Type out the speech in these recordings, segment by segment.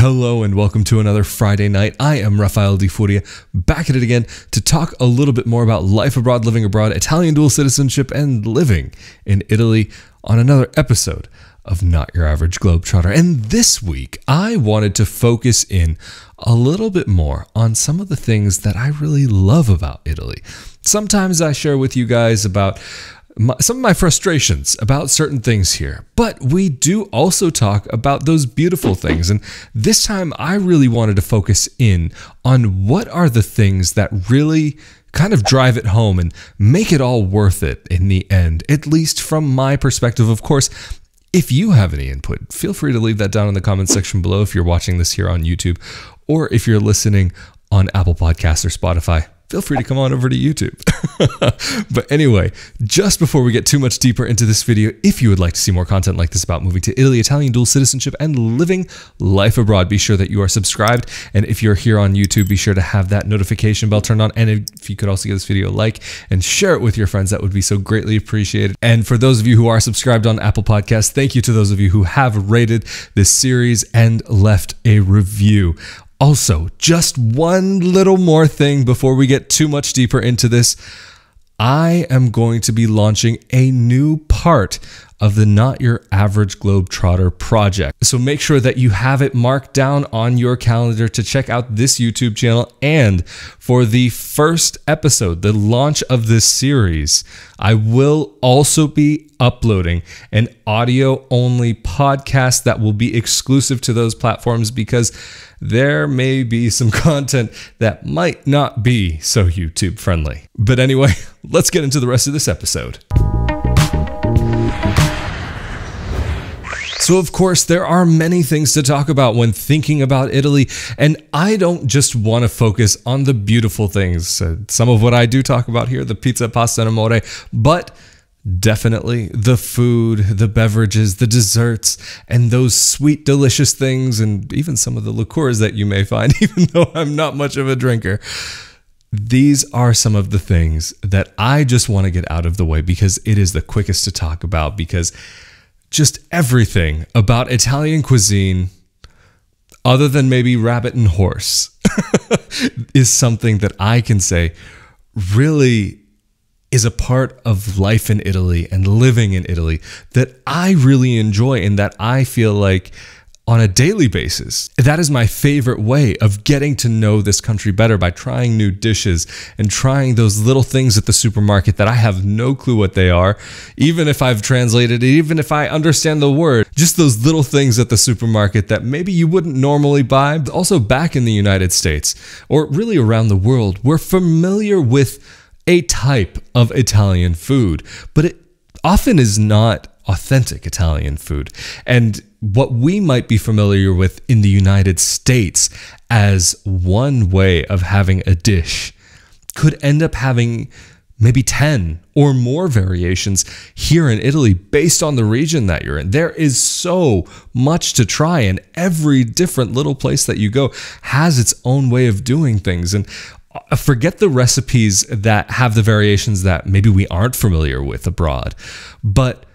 Hello and welcome to another Friday night. I am Rafael Di Furia, back at it again to talk a little bit more about life abroad, living abroad, Italian dual citizenship, and living in Italy on another episode of Not Your Average Globetrotter. And this week, I wanted to focus in a little bit more on some of the things that I really love about Italy. Sometimes I share with you guys about some of my frustrations about certain things here, but we do also talk about those beautiful things. And this time I really wanted to focus in on what are the things that really kind of drive it home and make it all worth it in the end, at least from my perspective. Of course, if you have any input, feel free to leave that down in the comments section below if you're watching this here on YouTube, or if you're listening on Apple Podcasts or Spotify. Feel free to come on over to YouTube. But anyway, just before we get too much deeper into this video, if you would like to see more content like this about moving to Italy, Italian dual citizenship, and living life abroad, be sure that you are subscribed. And if you're here on YouTube, be sure to have that notification bell turned on. And if you could also give this video a like and share it with your friends, that would be so greatly appreciated. And for those of you who are subscribed on Apple Podcasts, thank you to those of you who have rated this series and left a review. Also, just one little more thing before we get too much deeper into this. I am going to be launching a new part of the Not Your Average Globetrotter project. So make sure that you have it marked down on your calendar to check out this YouTube channel. And for the first episode, the launch of this series, I will also be uploading an audio-only podcast that will be exclusive to those platforms, because there may be some content that might not be so YouTube friendly. But anyway, let's get into the rest of this episode. So of course, there are many things to talk about when thinking about Italy, and I don't just want to focus on the beautiful things. Some of what I do talk about here, the pizza, pasta, and amore, but definitely the food, the beverages, the desserts, and those sweet, delicious things, and even some of the liqueurs that you may find, even though I'm not much of a drinker. These are some of the things that I just want to get out of the way because it is the quickest to talk about, because just everything about Italian cuisine, other than maybe rabbit and horse, is something that I can say really is a part of life in Italy and living in Italy that I really enjoy, and that I feel like on a daily basis, that is my favorite way of getting to know this country better, by trying new dishes and trying those little things at the supermarket that I have no clue what they are, even if I've translated it, even if I understand the word. Just those little things at the supermarket that maybe you wouldn't normally buy. But also back in the United States, or really around the world, we're familiar with a type of Italian food, but it often is not authentic Italian food. And what we might be familiar with in the United States as one way of having a dish could end up having maybe 10 or more variations here in Italy based on the region that you're in. There is so much to try, and every different little place that you go has its own way of doing things. And forget the recipes that have the variations that maybe we aren't familiar with abroad, but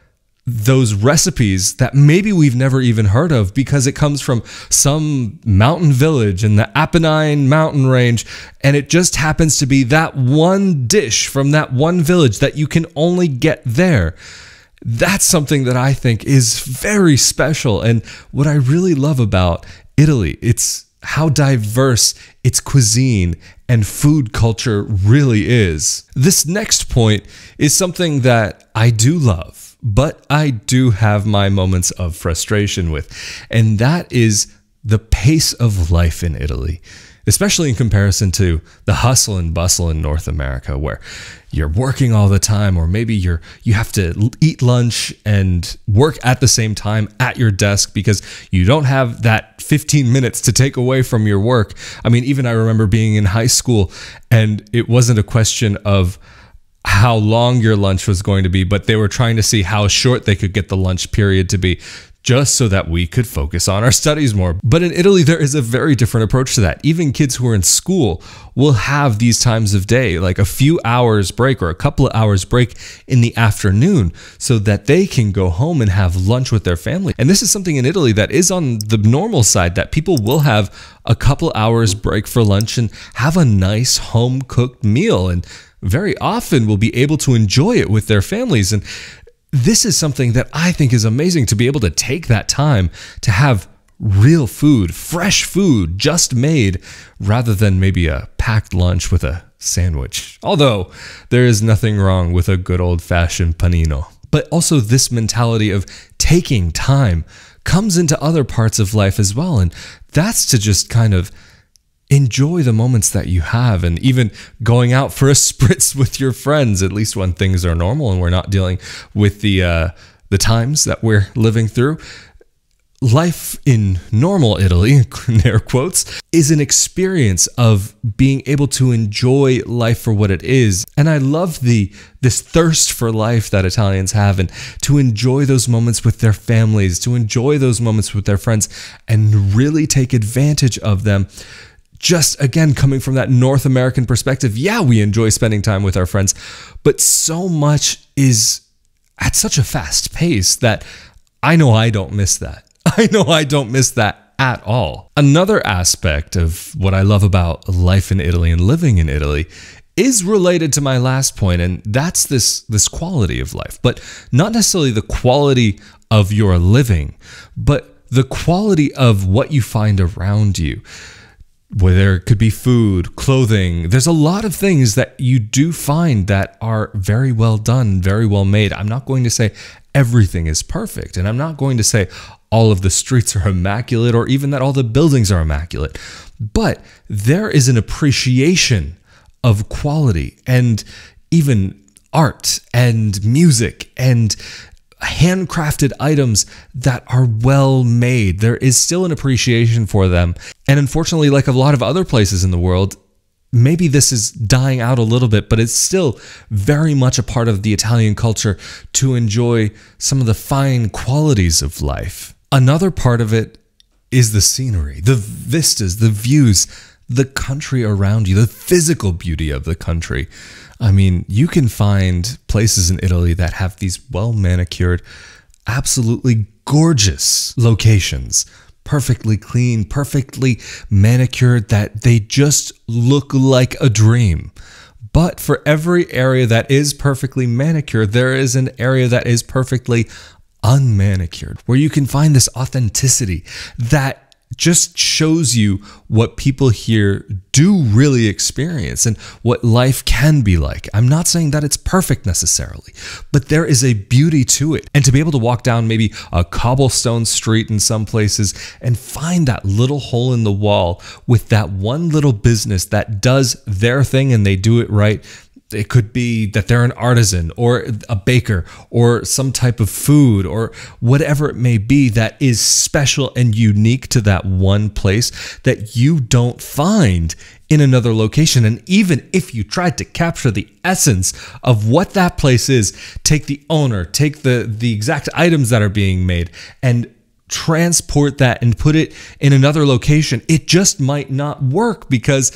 those recipes that maybe we've never even heard of because it comes from some mountain village in the Apennine mountain range, and it just happens to be that one dish from that one village that you can only get there. That's something that I think is very special. And what I really love about Italy, it's how diverse its cuisine and food culture really is. This next point is something that I do love, but I do have my moments of frustration with, and that is the pace of life in Italy, especially in comparison to the hustle and bustle in North America, where you're working all the time, or maybe you have to eat lunch and work at the same time at your desk because you don't have that 15 minutes to take away from your work. I mean, even I remember being in high school, and it wasn't a question of how long your lunch was going to be, but they were trying to see how short they could get the lunch period to be. just so that we could focus on our studies more. But in Italy, there is a very different approach to that. Even kids who are in school will have these times of day, like a few hours break or a couple of hours break in the afternoon, so that they can go home and have lunch with their family. And this is something in Italy that is on the normal side, that people will have a couple hours break for lunch and have a nice home cooked meal, and very often will be able to enjoy it with their families. And this is something that I think is amazing, to be able to take that time to have real food, fresh food, just made, rather than maybe a packed lunch with a sandwich. Although there is nothing wrong with a good old-fashioned panino. But also this mentality of taking time comes into other parts of life as well. And that's to just kind of enjoy the moments that you have, and even going out for a spritz with your friends, at least when things are normal and we're not dealing with the times that we're living through. Life in normal Italy, in air quotes, is an experience of being able to enjoy life for what it is. And I love this thirst for life that Italians have, and to enjoy those moments with their families, to enjoy those moments with their friends, and really take advantage of them. Just again, coming from that North American perspective, yeah, we enjoy spending time with our friends, but so much is at such a fast pace that I know I don't miss that. I know I don't miss that at all. Another aspect of what I love about life in Italy and living in Italy is related to my last point, and that's this quality of life, but not necessarily the quality of your living, but the quality of what you find around you. Where there could be food, clothing. There's a lot of things that you do find that are very well done, very well made. I'm not going to say everything is perfect, and I'm not going to say all of the streets are immaculate, or even that all the buildings are immaculate. But there is an appreciation of quality, and even art and music and handcrafted items that are well made. There is still an appreciation for them. And unfortunately, like a lot of other places in the world, maybe this is dying out a little bit, but it's still very much a part of the Italian culture to enjoy some of the fine qualities of life. Another part of it is the scenery, the vistas, the views, the country around you, the physical beauty of the country. I mean, you can find places in Italy that have these well-manicured, absolutely gorgeous locations, perfectly clean, perfectly manicured, that they just look like a dream. But for every area that is perfectly manicured, there is an area that is perfectly unmanicured, where you can find this authenticity that just shows you what people here do really experience and what life can be like. I'm not saying that it's perfect necessarily, but there is a beauty to it. And to be able to walk down maybe a cobblestone street in some places and find that little hole in the wall with that one little business that does their thing and they do it right. It could be that they're an artisan or a baker or some type of food or whatever it may be that is special and unique to that one place that you don't find in another location. And even if you tried to capture the essence of what that place is, take the owner, take the exact items that are being made and transport that and put it in another location, it just might not work because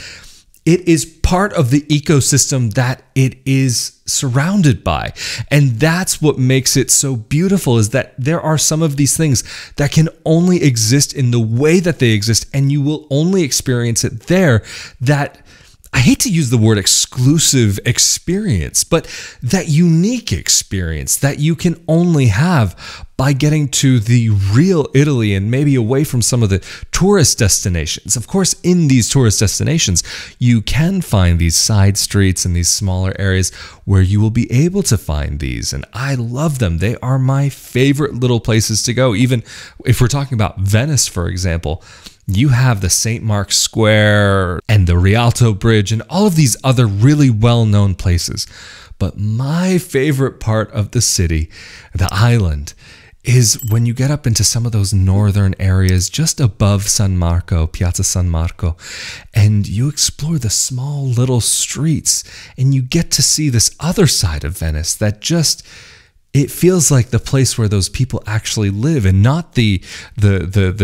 it is part of the ecosystem that it is surrounded by. And that's what makes it so beautiful, is that there are some of these things that can only exist in the way that they exist, and you will only experience it there. That, I hate to use the word exclusive experience, but that unique experience that you can only have by getting to the real Italy and maybe away from some of the tourist destinations. Of course, in these tourist destinations, you can find these side streets and these smaller areas where you will be able to find these. And I love them. They are my favorite little places to go. Even if we're talking about Venice, for example, you have the St. Mark's Square and the Rialto Bridge and all of these other really well-known places. But my favorite part of the city, the island, is when you get up into some of those northern areas just above San Marco, Piazza San Marco, and you explore the small little streets and you get to see this other side of Venice that just it feels like the place where those people actually live, and not the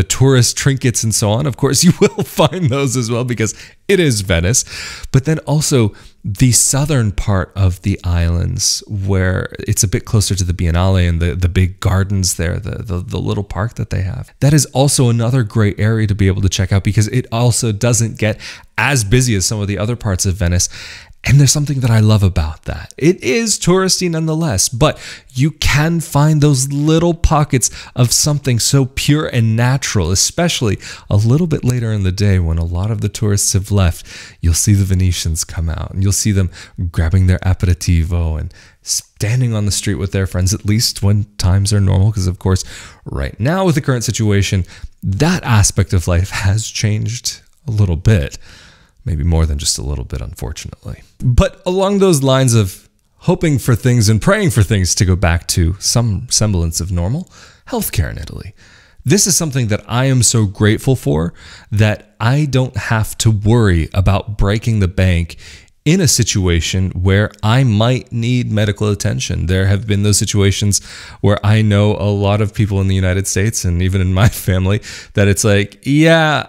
tourist trinkets and so on. Of course, you will find those as well because it is Venice, but then also the southern part of the islands where it's a bit closer to the Biennale and the big gardens there, the little park that they have. That is also another great area to be able to check out because it also doesn't get as busy as some of the other parts of Venice. And there's something that I love about that. It is touristy nonetheless, but you can find those little pockets of something so pure and natural, especially a little bit later in the day when a lot of the tourists have left. You'll see the Venetians come out and you'll see them grabbing their aperitivo and standing on the street with their friends, at least when times are normal, because of course, right now with the current situation, that aspect of life has changed a little bit. Maybe more than just a little bit, unfortunately. But along those lines of hoping for things and praying for things to go back to some semblance of normal, healthcare in Italy. This is something that I am so grateful for, that I don't have to worry about breaking the bank in a situation where I might need medical attention. There have been those situations where I know a lot of people in the United States and even in my family that it's like, yeah,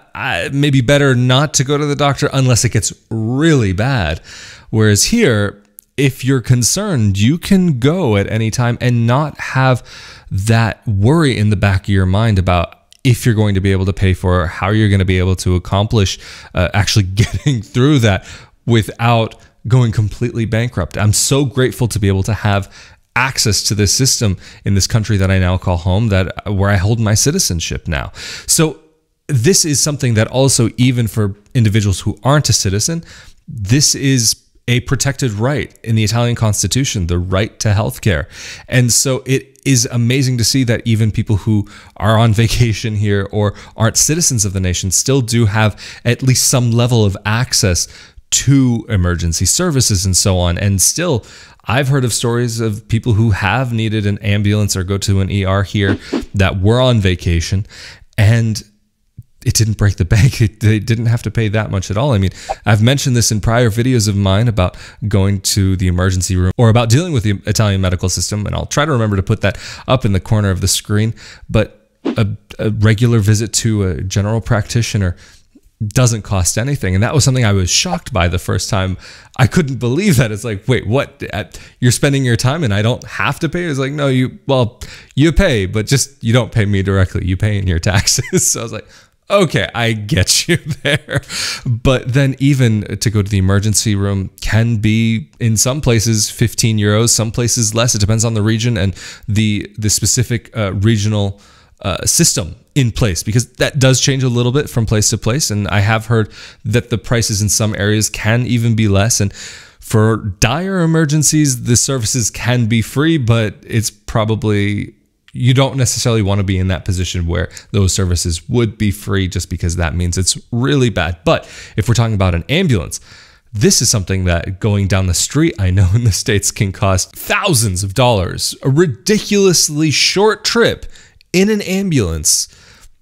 maybe better not to go to the doctor unless it gets really bad. Whereas here, if you're concerned, you can go at any time and not have that worry in the back of your mind about if you're going to be able to pay for it, how you're going to be able to accomplish actually getting through that without going completely bankrupt. I'm so grateful to be able to have access to this system in this country that I now call home, where I hold my citizenship now. So this is something that also, even for individuals who aren't a citizen, this is a protected right in the Italian Constitution, the right to healthcare. And so it is amazing to see that even people who are on vacation here or aren't citizens of the nation still do have at least some level of access to emergency services and so on. And still, I've heard of stories of people who have needed an ambulance or go to an ER here that were on vacation, and it didn't break the bank. They didn't have to pay that much at all. I mean, I've mentioned this in prior videos of mine about going to the emergency room or about dealing with the Italian medical system, and I'll try to remember to put that up in the corner of the screen. But a regular visit to a general practitioner doesn't cost anything. And that was something I was shocked by the first time. I couldn't believe that. It's like, wait, what? You're spending your time and I don't have to pay? It's like, no, you pay, but just, you don't pay me directly. You pay in your taxes. So I was like, okay, I get you there. But then even to go to the emergency room can be, in some places, 15 euros, some places less. It depends on the region and the specific regional system in place, because that does change a little bit from place to place. And I have heard that the prices in some areas can even be less. And for dire emergencies, the services can be free, but it's probably, you don't necessarily want to be in that position where those services would be free, just because that means it's really bad. But if we're talking about an ambulance, this is something that going down the street, I know in the States, can cost thousands of dollars. A ridiculously short trip in an ambulance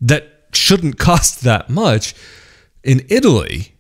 that shouldn't cost that much in Italy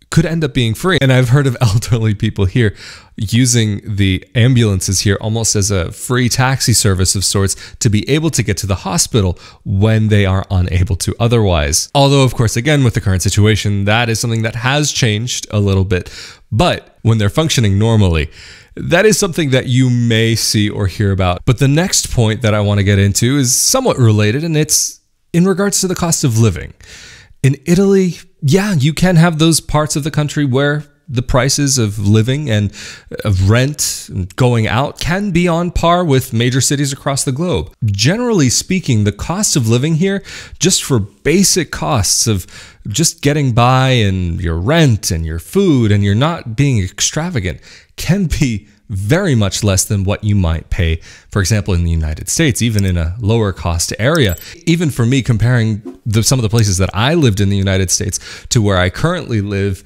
could end up being free. And I've heard of elderly people here using the ambulances here almost as a free taxi service of sorts to be able to get to the hospital when they are unable to otherwise. Although, of course, again, with the current situation, that is something that has changed a little bit. But when they're functioning normally, that is something that you may see or hear about. But the next point that I want to get into is somewhat related, and it's in regards to the cost of living. In Italy, yeah, you can have those parts of the country where the prices of living and of rent and going out can be on par with major cities across the globe. Generally speaking, the cost of living here, just for basic costs of just getting by and your rent and your food and you're not being extravagant, can be very much less than what you might pay, for example, in the United States, even in a lower cost area. Even for me, comparing some of the places that I lived in the United States to where I currently live,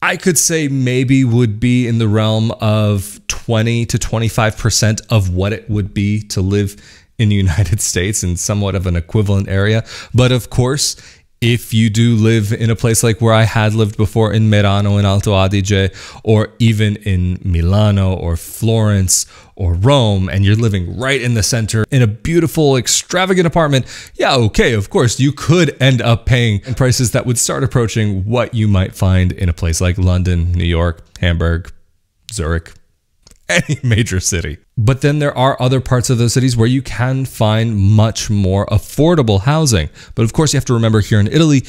I could say maybe would be in the realm of 20 to 25% of what it would be to live in the United States in somewhat of an equivalent area. But of course, If you do live in a place like where I had lived before in Merano in Alto Adige, or even in Milano or Florence or Rome, and you're living right in the center in a beautiful, extravagant apartment, yeah, okay, of course, you could end up paying prices that would start approaching what you might find in a place like London, New York, Hamburg, Zurich, any major city. But then there are other parts of those cities where you can find much more affordable housing. But of course, you have to remember here in Italy,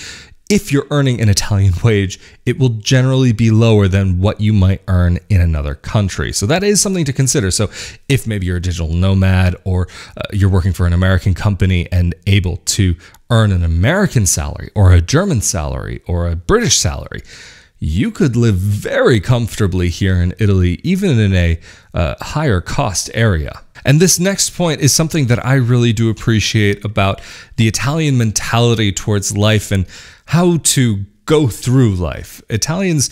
if you're earning an Italian wage, it will generally be lower than what you might earn in another country. So that is something to consider. So if maybe you're a digital nomad, or you're working for an American company and able to earn an American salary or a German salary or a British salary, you could live very comfortably here in Italy, even in a higher cost area. And this next point is something that I really do appreciate about the Italian mentality towards life and how to go through life. Italians,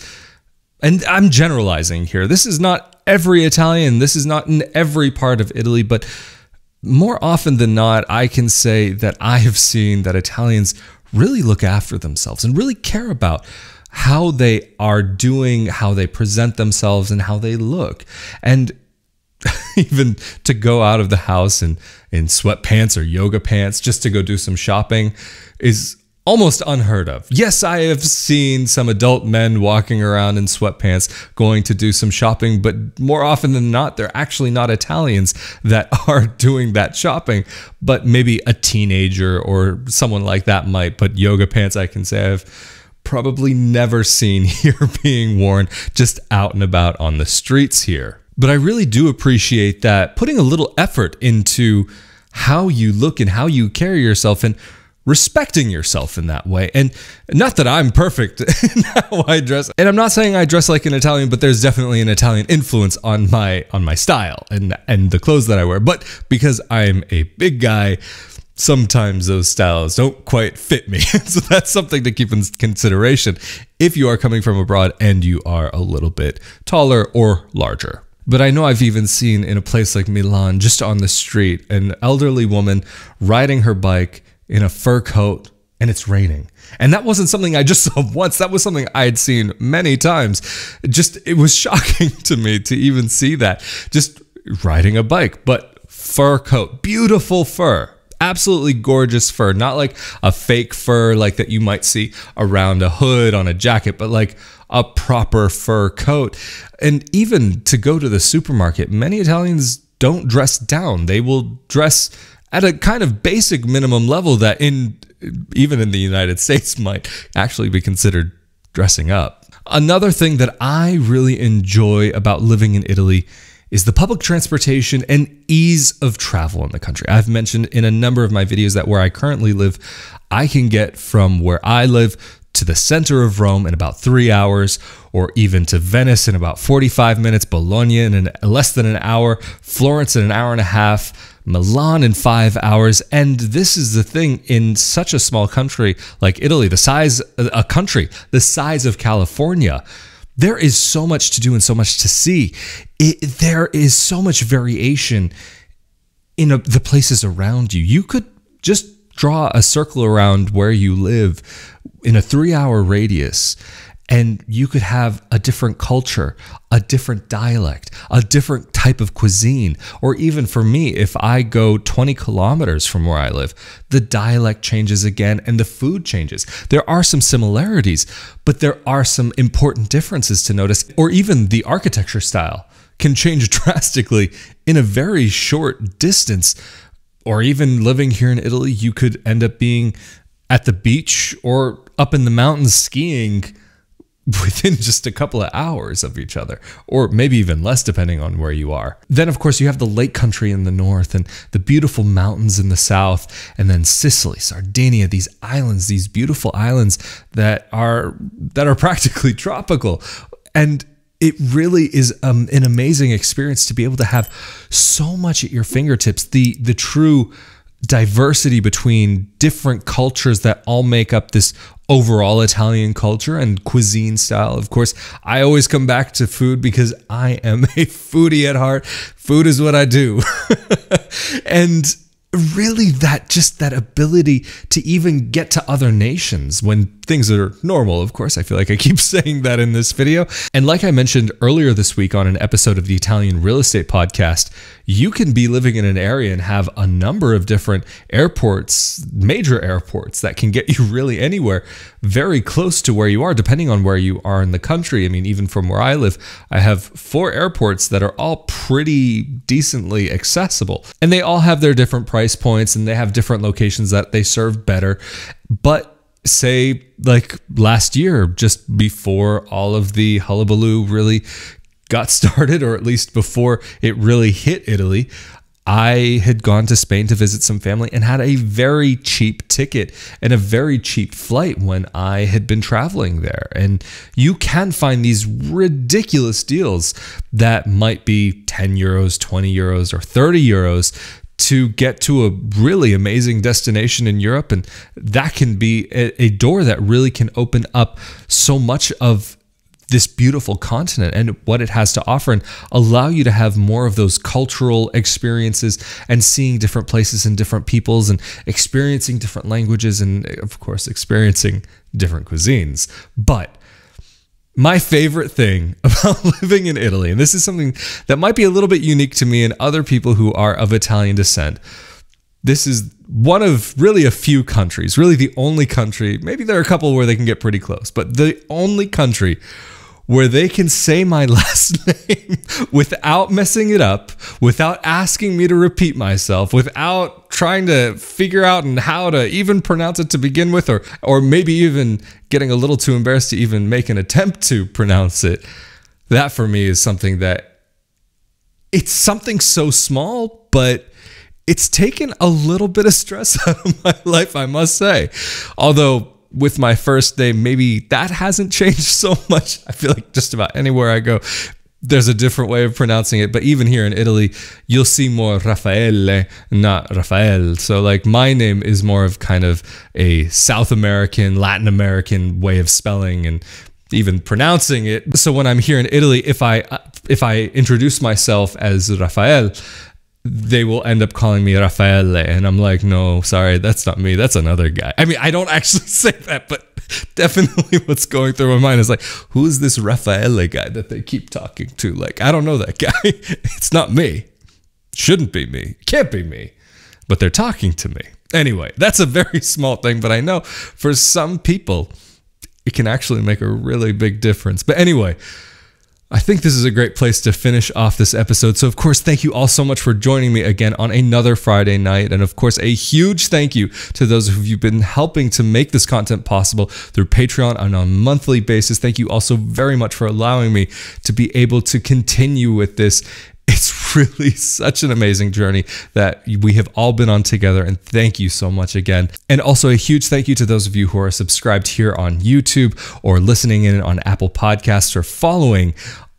and I'm generalizing here, this is not every Italian, this is not in every part of Italy, but more often than not, I can say that I have seen that Italians really look after themselves and really care about how they are doing, how they present themselves, and how they look. And even to go out of the house in sweatpants or yoga pants just to go do some shopping is almost unheard of. Yes, I have seen some adult men walking around in sweatpants going to do some shopping, but more often than not, they're actually not Italians that are doing that shopping, but maybe a teenager or someone like that might. But yoga pants, I can say I've probably never seen here being worn just out and about on the streets here. But I really do appreciate that putting a little effort into how you look and how you carry yourself and respecting yourself in that way. And not that I'm perfect in how I dress. And I'm not saying I dress like an Italian, but there's definitely an Italian influence on my style and the clothes that I wear. But because I'm a big guy, sometimes those styles don't quite fit me. So that's something to keep in consideration if you are coming from abroad and you are a little bit taller or larger. But I know I've even seen in a place like Milan, just on the street, an elderly woman riding her bike in a fur coat, and it's raining. And that wasn't something I just saw once. That was something I had seen many times. It was shocking to me to even see that. Just riding a bike, but fur coat, beautiful fur. Absolutely gorgeous fur, not like a fake fur like that you might see around a hood on a jacket, but like a proper fur coat. And even to go to the supermarket, many Italians don't dress down. They will dress at a kind of basic minimum level that even in the United States might actually be considered dressing up. Another thing that I really enjoy about living in Italy is the public transportation and ease of travel in the country. I've mentioned in a number of my videos that where I currently live, I can get from where I live to the center of Rome in about 3 hours, or even to Venice in about 45 minutes, Bologna in less than an hour, Florence in an hour and a half, Milan in 5 hours. And this is the thing, in such a small country like Italy, the size of California, there is so much to do and so much to see. There is so much variation in the places around you. You could just draw a circle around where you live in a 3-hour radius, and you could have a different culture, a different dialect, a different type of cuisine. Or even for me, if I go 20 kilometers from where I live, the dialect changes again and the food changes. There are some similarities, but there are some important differences to notice. Or even the architecture style can change drastically in a very short distance. Or even living here in Italy, you could end up being at the beach or up in the mountains skiing within just a couple of hours of each other, or maybe even less depending on where you are. Then of course you have the lake country in the north and the beautiful mountains in the south, and then Sicily, Sardinia, these islands, these beautiful islands that are practically tropical. And it really is an amazing experience to be able to have so much at your fingertips, the true diversity between different cultures that all make up this overall Italian culture and cuisine style. Of course, I always come back to food because I am a foodie at heart. Food is what I do. And really that ability to even get to other nations when things are normal. Of course, I feel like I keep saying that in this video. And like I mentioned earlier this week on an episode of the Italian Real Estate Podcast, you can be living in an area and have a number of different airports, major airports that can get you really anywhere very close to where you are, depending on where you are in the country. I mean, even from where I live, I have 4 airports that are all pretty decently accessible. And they all have their different price points and they have different locations that they serve better. But say like last year, just before all of the hullabaloo really got started, or at least before it really hit Italy, I had gone to Spain to visit some family and had a very cheap ticket and a very cheap flight when I had been traveling there. And you can find these ridiculous deals that might be 10 euros, 20 euros, or 30 euros to get to a really amazing destination in Europe. And that can be a door that really can open up so much of this beautiful continent and what it has to offer, and allow you to have more of those cultural experiences and seeing different places and different peoples and experiencing different languages and, of course, experiencing different cuisines. But my favorite thing about living in Italy, and this is something that might be a little bit unique to me and other people who are of Italian descent, this is one of really a few countries, really the only country, maybe there are a couple where they can get pretty close, but the only country where they can say my last name without messing it up, without asking me to repeat myself, without trying to figure out and how to even pronounce it to begin with, or maybe even getting a little too embarrassed to even make an attempt to pronounce it. That for me is something that, it's something so small, but it's taken a little bit of stress out of my life, I must say. Although with my first name, maybe that hasn't changed so much. I feel like just about anywhere I go, there's a different way of pronouncing it. But even here in Italy, you'll see more Raffaele, not Raphael. So like my name is more of kind of a South American, Latin American way of spelling and even pronouncing it. So when I'm here in Italy, if I introduce myself as Raphael, they will end up calling me Raffaele, and I'm like, no, sorry, that's not me, that's another guy. I mean, I don't actually say that, but definitely what's going through my mind is like, who's this Raffaele guy that they keep talking to? Like, I don't know that guy. It's not me. Shouldn't be me. Can't be me. But they're talking to me. Anyway, that's a very small thing, but I know for some people, it can actually make a really big difference. But anyway, I think this is a great place to finish off this episode. So, of course, thank you all so much for joining me again on another Friday night. And, of course, a huge thank you to those of you who've been helping to make this content possible through Patreon on a monthly basis. Thank you also very much for allowing me to be able to continue with this. It's really such an amazing journey that we have all been on together, and thank you so much again. And also a huge thank you to those of you who are subscribed here on YouTube or listening in on Apple Podcasts or following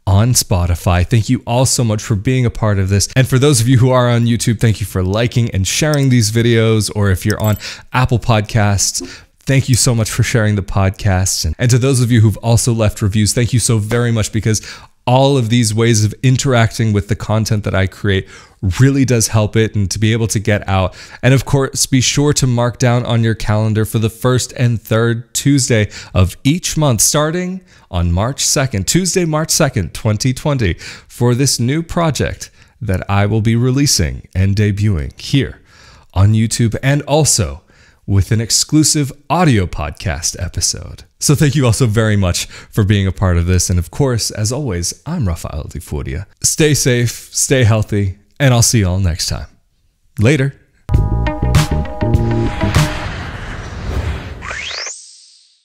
on Spotify. Thank you all so much for being a part of this. And for those of you who are on YouTube, thank you for liking and sharing these videos, or if you're on Apple Podcasts, thank you so much for sharing the podcast. And to those of you who've also left reviews, thank you so very much, because all of these ways of interacting with the content that I create really does help it and to be able to get out. And of course, be sure to mark down on your calendar for the first and third Tuesday of each month, starting on March 2nd, Tuesday, March 2nd, 2020, for this new project that I will be releasing and debuting here on YouTube, and also with an exclusive audio podcast episode. So thank you also very much for being a part of this. And of course, as always, I'm Rafael Di Furia. Stay safe, stay healthy, and I'll see you all next time. Later.